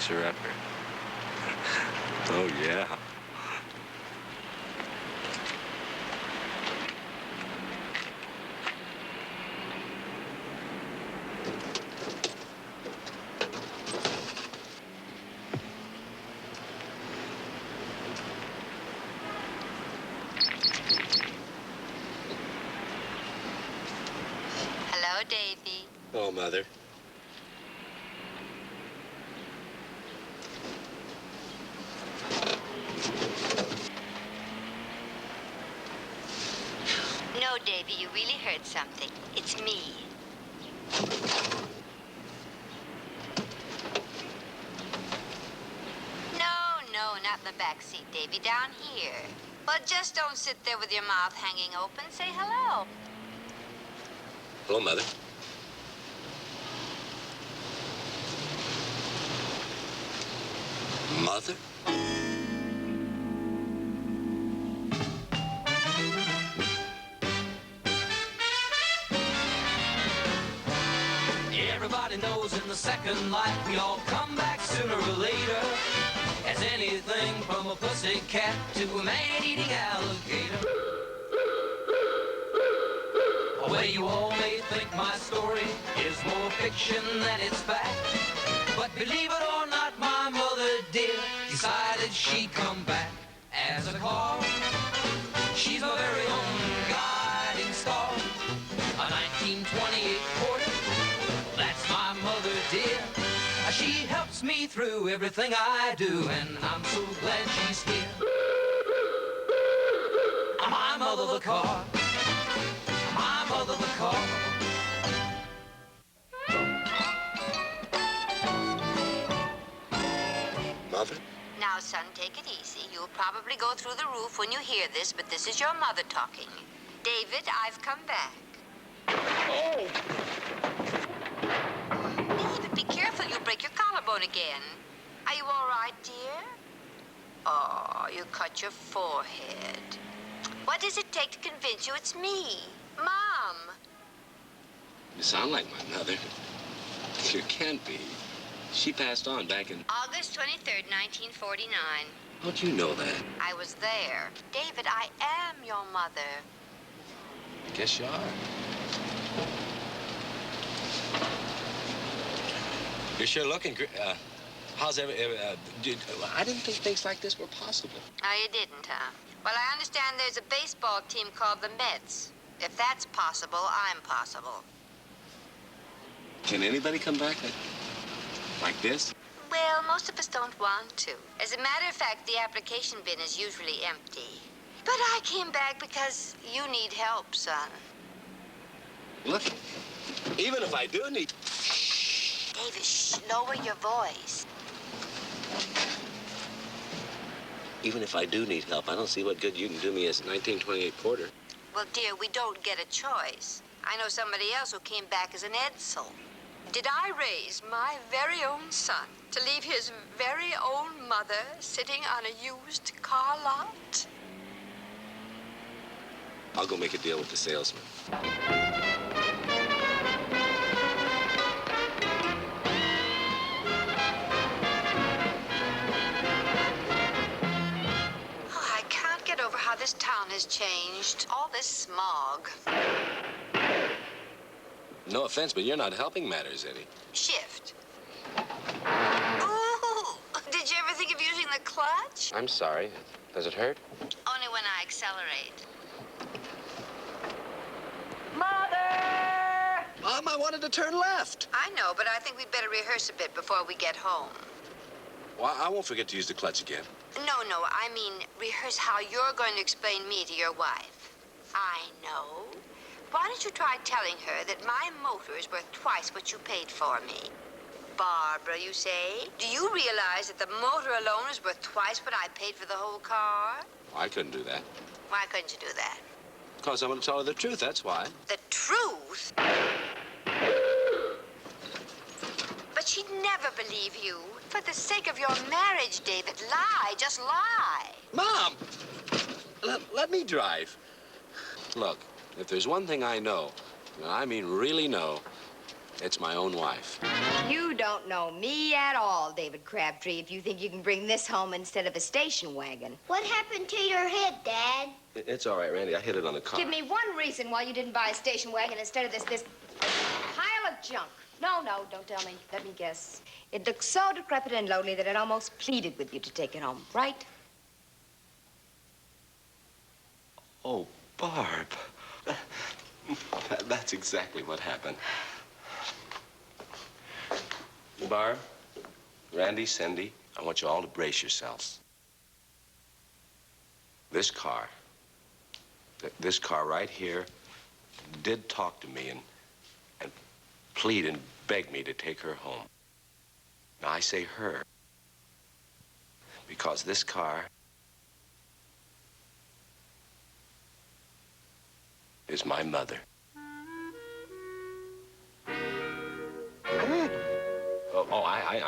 fixer-upper. Oh, yeah. Hello, Davy. Oh, Mother. No, Davy, you really heard something. It's me. No, not in the back seat, Davy. Down here. Well, just don't sit there with your mouth hanging open. Say hello. Hello, Mother. Mother? Everybody knows in the second life we all come back sooner or later. As anything from a pussy cat to a man-eating alligator. Well, you all may think my story is more fiction than it's fact. But believe it or not, my mother dear decided she'd come back as a car. She's my very own guiding star. A 1928 Porter, that's my mother dear. She helps me through everything I do, and I'm so glad she's here. My mother the car, my mother the car. Mother? Now, son, take it easy. You'll probably go through the roof when you hear this, but this is your mother talking. David, I've come back. Oh! David, be careful. You'll break your collarbone again. Are you all right, dear? Oh, you cut your forehead. What does it take to convince you it's me? Mom. You sound like my mother. You can't be. She passed on back in... August 23rd, 1949. How'd you know that? I was there. David, I am your mother. I guess you are. You're sure looking great. How's I didn't think things like this were possible. Oh, you didn't, huh? Well, I understand there's a baseball team called the Mets. If that's possible, I'm possible. Can anybody come back like this? Well, most of us don't want to. As a matter of fact, the application bin is usually empty. But I came back because you need help, son. Look, even if I do need... David, shh, lower your voice. Even if I do need help, I don't see what good you can do me as a 1928 Porter. Well, dear, we don't get a choice. I know somebody else who came back as an Edsel. Did I raise my very own son to leave his very own mother sitting on a used car lot? I'll go make a deal with the salesman. Oh, I can't get over how this town has changed. All this smog. No offense, but you're not helping matters any. Shift. Ooh, did you ever think of using the clutch? I'm sorry. Does it hurt? Only when I accelerate. Mother! Mom, I wanted to turn left. I know, but I think we'd better rehearse a bit before we get home. Well, I won't forget to use the clutch again. No, I mean rehearse how you're going to explain me to your wife. I know. Why don't you try telling her that my motor is worth twice what you paid for me? Barbara, you say? Do you realize that the motor alone is worth twice what I paid for the whole car? I couldn't do that. Why couldn't you do that? Because I'm going to tell her the truth, that's why. The truth? But she'd never believe you. For the sake of your marriage, David, lie. Just lie. Mom! Let me drive. Look, if there's one thing I know, and I mean really know, It's my own wife. You don't know me at all, David Crabtree, if you think you can bring this home instead of a station wagon. What happened to your head, Dad? It's all right, Randy. I hit it on the car. Give me one reason why you didn't buy a station wagon instead of this pile of junk. No, don't tell me. Let me guess. It looked so decrepit and lonely that it almost pleaded with you to take it home, right? Oh, Barb. That's exactly what happened. Barb, Randy, Cindy, I want you all to brace yourselves. This car right here did talk to me and plead and beg me to take her home. Now, I say her because this car is my mother.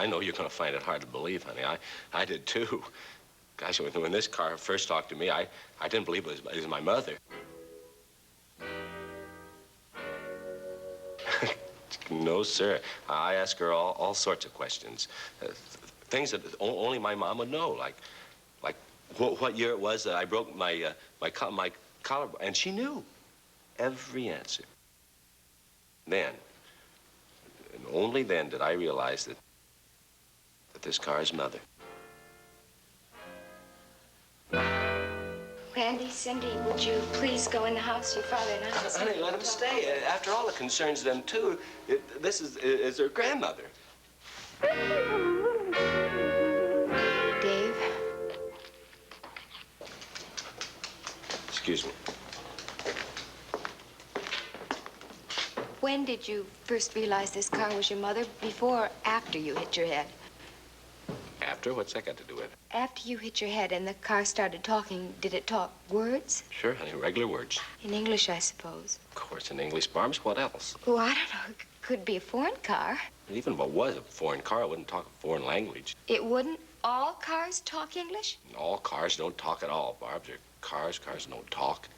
I know you're going to find it hard to believe, honey. I did, too. Gosh, when this car first talked to me, I didn't believe it was my mother. No, sir. I ask her all sorts of questions. Things that only my mom would know, like what year it was that I broke my collar, and she knew every answer. Then, and only then did I realize that this car's mother. Randy, Cindy, would you please go in the house? Your father and I... Honey, let him stay. After all, it concerns them, too. This is their grandmother. Dave? Excuse me. When did you first realize this car was your mother? Before or after you hit your head? After? What's that got to do with it? After you hit your head and the car started talking, did it talk words? Sure, honey, regular words. In English, I suppose. Of course, in English, Barbs. What else? Oh, I don't know. It could be a foreign car. Even if it was a foreign car, it wouldn't talk a foreign language. It wouldn't? All cars talk English? All cars don't talk at all, Barbs. They're cars. Cars don't talk.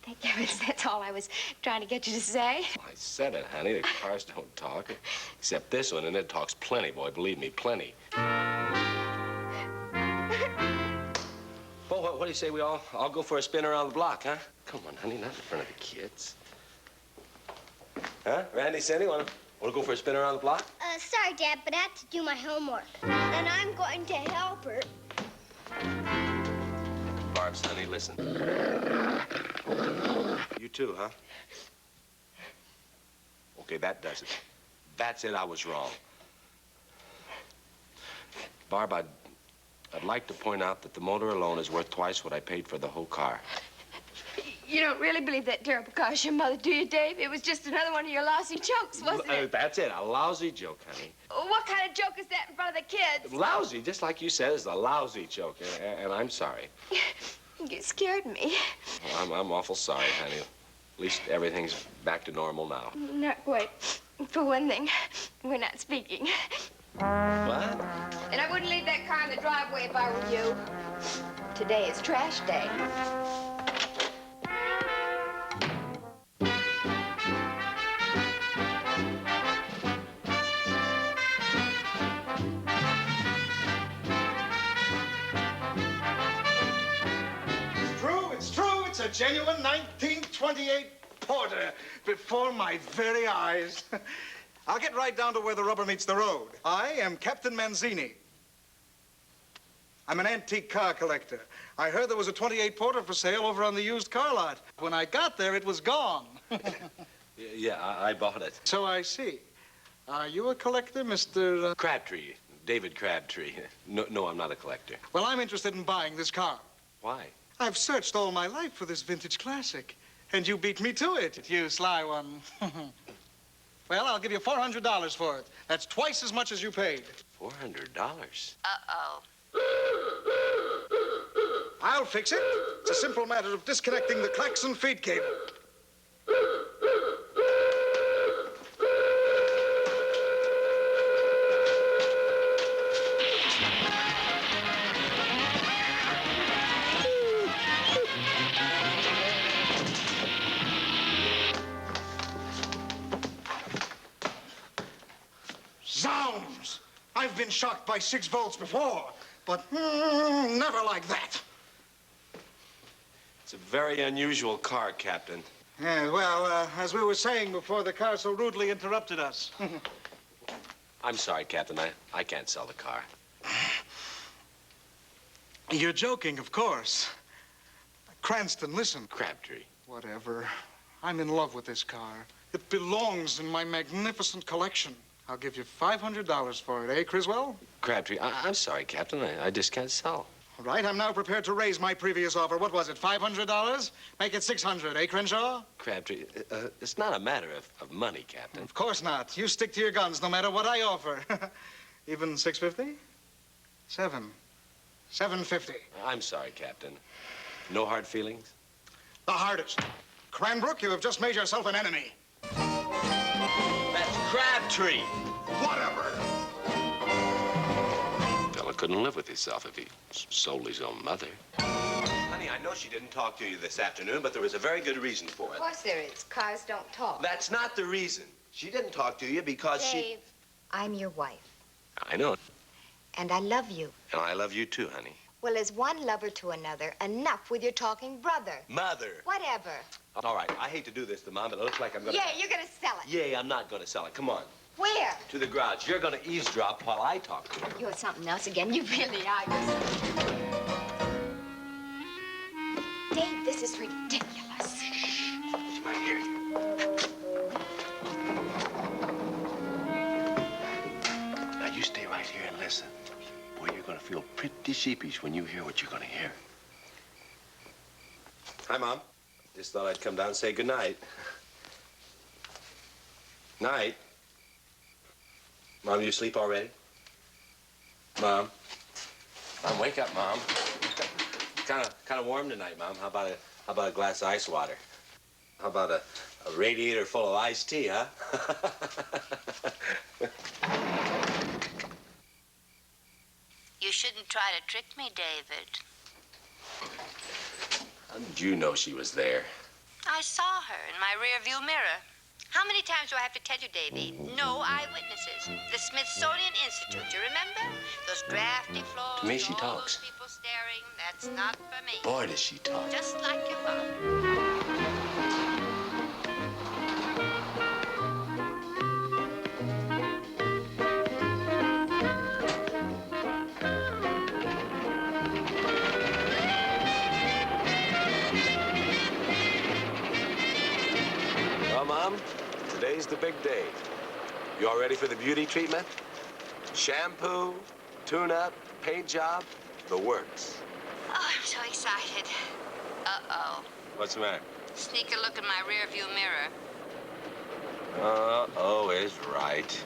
Thank heavens, that's all I was trying to get you to say. I said it, honey. The cars don't talk. Except this one, and it talks plenty, boy. Believe me, plenty. Well, what do you say we all go for a spin around the block, huh? Come on, honey, not in front of the kids. Huh? Randy, Cindy, wanna go for a spin around the block? Sorry, Dad, but I have to do my homework. And I'm going to help her. Barbs, honey, listen. You too, huh? Okay, that does it. That's it, I was wrong. Barb, I'd like to point out that the motor alone is worth twice what I paid for the whole car. You don't really believe that terrible car's your mother, do you, Dave? It was just another one of your lousy jokes, wasn't it? That's it, a lousy joke, honey. What kind of joke is that in front of the kids? Lousy, just like you said, it's a lousy joke, and I'm sorry. You scared me. Well, I'm awful sorry, honey. At least everything's back to normal now. Not quite. For one thing, we're not speaking. What? And I wouldn't leave that car in the driveway if I were you. Today is trash day. It's true. It's a genuine 1928 Porter before my very eyes. I'll get right down to where the rubber meets the road. I am Captain Manzini. I'm an antique car collector. I heard there was a 28 Porter for sale over on the used car lot. When I got there, it was gone. Yeah, I bought it. So I see. Are you a collector, Mr. Crabtree. David Crabtree. No, I'm not a collector. Well, I'm interested in buying this car. Why? I've searched all my life for this vintage classic, and you beat me to it, you sly one. Well, I'll give you $400 for it. That's twice as much as you paid. $400? Uh-oh. I'll fix it. It's a simple matter of disconnecting the klaxon feed cable. been shocked by 6 volts before, but never like that. It's a very unusual car, Captain. Yeah, well, as we were saying before the car so rudely interrupted us. I'm sorry, Captain. I can't sell the car. You're joking, of course. Cranston, listen. Crabtree. Whatever. I'm in love with this car. It belongs in my magnificent collection. I'll give you $500 for it, eh, Criswell? Crabtree, I'm sorry, Captain. I just can't sell. All right, I'm now prepared to raise my previous offer. What was it, $500? Make it $600, eh, Crenshaw? Crabtree, it's not a matter of money, Captain. Of course not. You stick to your guns no matter what I offer. Even $650? $750. I'm sorry, Captain. No hard feelings? The hardest. Cranbrook, you have just made yourself an enemy. That's Crabtree. Whatever. Fella couldn't live with himself if he sold his own mother. Honey, I know she didn't talk to you this afternoon, but there was a very good reason for it. Of course there is. Cars don't talk. That's not the reason. She didn't talk to you because Dave, I'm your wife, I know. and I love you. And I love you too, honey. Well, as one lover to another, enough with your talking brother. Mother. Whatever. All right, I hate to do this to Mom, but it looks like I'm gonna... Yeah, you're gonna sell it. Yeah, I'm not gonna sell it. Come on. Where? To the garage. You're gonna eavesdrop while I talk to her. You're something else again. You really are. Dave, this is ridiculous. She might hear you. Now, you stay right here and listen. Boy, you're gonna feel pretty sheepish when you hear what you're gonna hear. Hi, Mom. Just thought I'd come down and say goodnight. Night. Mom, you asleep already? Mom? Mom, wake up, Mom. Kind of warm tonight, Mom. How about a glass of ice water? How about a radiator full of iced tea, huh? You shouldn't try to trick me, David. How did you know she was there? I saw her in my rearview mirror. How many times do I have to tell you, Davy? No eyewitnesses. The Smithsonian Institute, you remember? Those drafty floors. To me, she all talks. Those people staring. That's not for me. Boy, does she talk. Just like your father. Well, Mom, today's the big day. You all ready for the beauty treatment? Shampoo, tune-up, paint job, the works. Oh, I'm so excited. Uh-oh. What's the matter? Sneak a look in my rearview mirror. Uh-oh is right.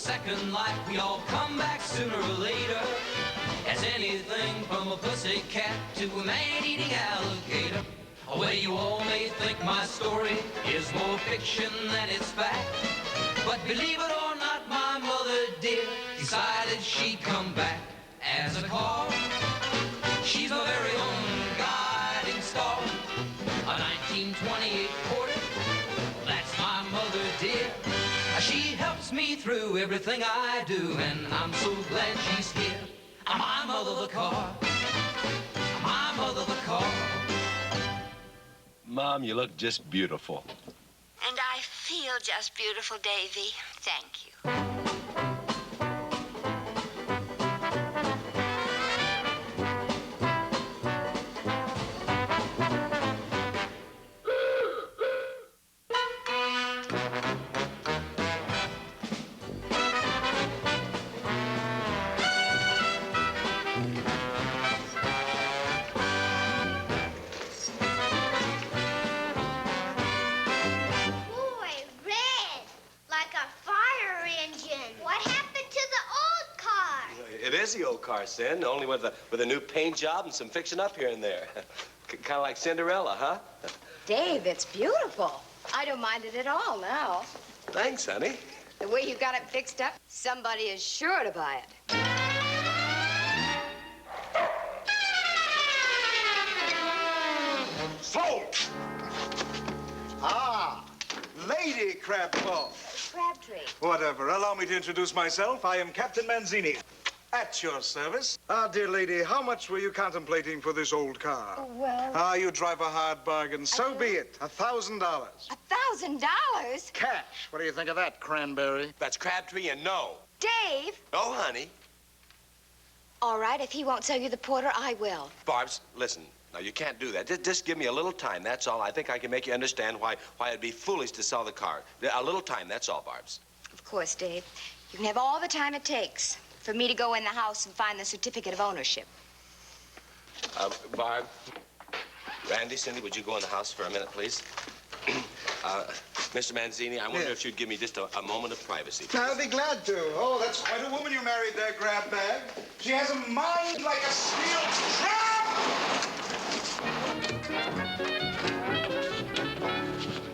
second life. We all come back sooner or later. As anything from a pussycat to a man-eating alligator. Well, you all may think my story is more fiction than it's fact. But believe it or not, my mother dear decided she'd come back as a car. She's my very own guiding star. A 1928 Porter, that's my mother dear. She helps me through everything I do, and I'm so glad she's here. My mother the car, my mother the car. Mom, you look just beautiful. And I feel just beautiful, Davy. Thank you. Boy, red, like a fire engine. What happened to the old car? It is the old car, Sin, only with a new paint job and some fixing up here and there. Kind of like Cinderella, huh? Dave, it's beautiful. I don't mind it at all now. Thanks, honey. The way you got it fixed up, somebody is sure to buy it. Sold! Ah, Lady Crabclaw. Crabtree. Whatever. Allow me to introduce myself. I am Captain Manzini. At your service. Ah, dear lady, how much were you contemplating for this old car? Well, Ah, you drive a hard bargain. So be it. $1,000. $1,000? Cash. What do you think of that, Cranberry? That's Crabtree and no. Dave. No, honey. All right, if he won't sell you the Porter, I will. Barbs, listen. Now, you can't do that. Just give me a little time, that's all. I think I can make you understand why it'd be foolish to sell the car. A little time, that's all, Barbs. Of course, Dave. You can have all the time it takes for me to go in the house and find the certificate of ownership. Barb, Randy, Cindy, would you go in the house for a minute, please? Mr. Manzini, I wonder Yes. if you'd give me just a moment of privacy. I'll be glad to. Oh, that's quite a woman you married there, grab bag. She has a mind like a steel trap!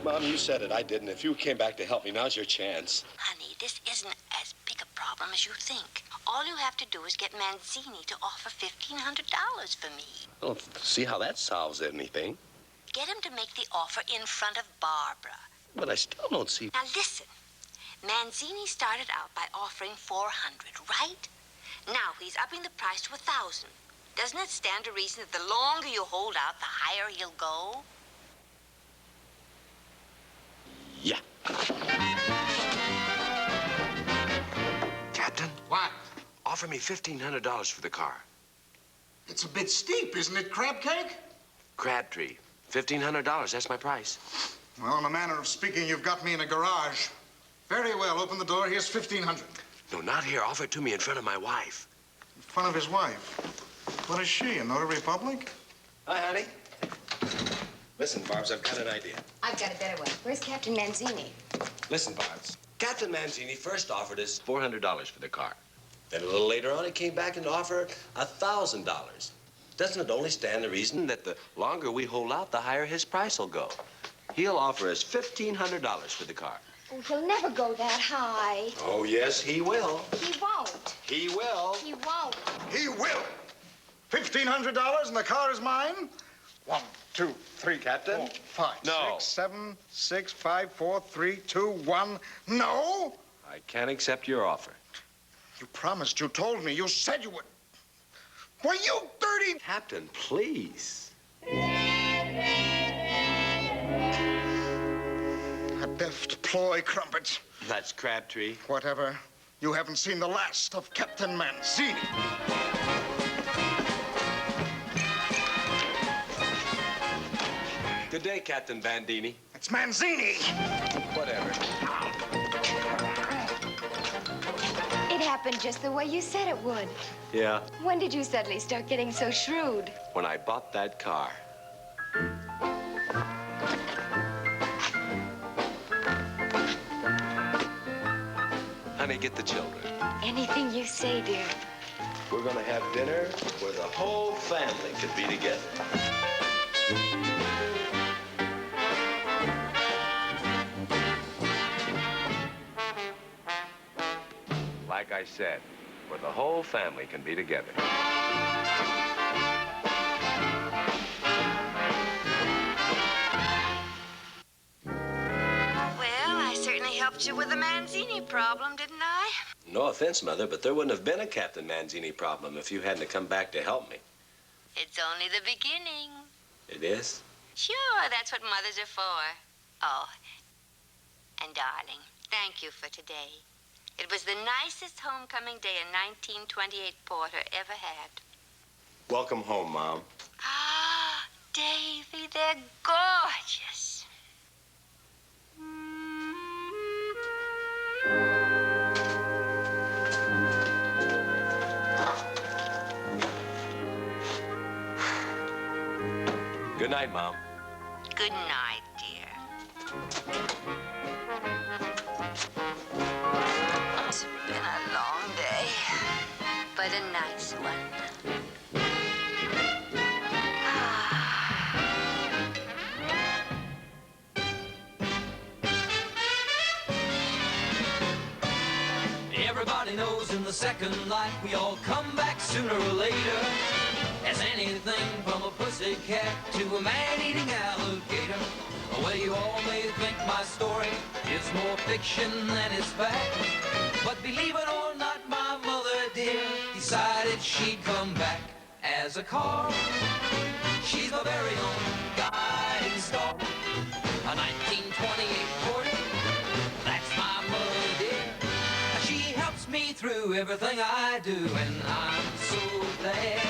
Mom, you said it. I didn't. If you came back to help me, now's your chance. Honey, this isn't as big a problem as you think. All you have to do is get Manzini to offer $1,500 for me. Well, see how that solves anything. Get him to make the offer in front of Barbara. But I still don't see... Now listen, Manzini started out by offering $400, right? Now he's upping the price to $1,000. Doesn't it stand to reason that the longer you hold out, the higher he'll go? Yeah. Captain? What? Offer me $1,500 for the car. It's a bit steep, isn't it, crab cake? Crabtree. $1,500. That's my price. Well, in a manner of speaking, you've got me in a garage. Very well. Open the door. Here's $1,500. No, not here. Offer it to me in front of my wife. In front of his wife. What is she, a notary public? Hi, honey. Listen, Barbs, I've got an idea. I've got a better one. Where's Captain Manzini? Listen, Barbs. Captain Manzini first offered us $400 for the car. Then a little later on, he came back and offered $1,000. Doesn't it only stand to reason that the longer we hold out, the higher his price will go? He'll offer us $1,500 for the car. Oh, he'll never go that high. Oh, yes, he will. He won't. He will. He won't. He will. $1,500 and the car is mine? 1, 2, 3, Captain? 4, 5, No. 6, 7, 6, 5, 4, 3, 2, 1. No? I can't accept your offer. You promised. You told me. You said you would. Were you 30? Captain, please. A deft ploy, Crumpets. That's Crabtree. Whatever. You haven't seen the last of Captain Manzini. Good day, Captain Bandini. It's Manzini. Whatever. It happened just the way you said it would. Yeah, When did you suddenly start getting so shrewd? when I bought that car. Honey, get the children. Anything you say, dear. We're gonna have dinner where the whole family could be together. Like I said, where the whole family can be together. Well, I certainly helped you with the Manzini problem, didn't I? No offense, Mother, but there wouldn't have been a Captain Manzini problem if you hadn't come back to help me. It's only the beginning. It is? Sure, that's what mothers are for. Oh, and darling, thank you for today. It was the nicest homecoming day a 1928 Porter ever had. Welcome home, Mom. Ah, Davy, they're gorgeous. Good night, Mom. Good night, dear. It's been a long day, but a nice one. Everybody knows in the second life we all come back sooner or later. As anything from a pussycat to a man-eating alligator. Well, you all may think my story is more fiction than it's fact. But believe it or not, my mother dear decided she'd come back as a car. She's my very own guiding star. A 1928 Porter, that's my mother dear. She helps me through everything I do, and I'm so glad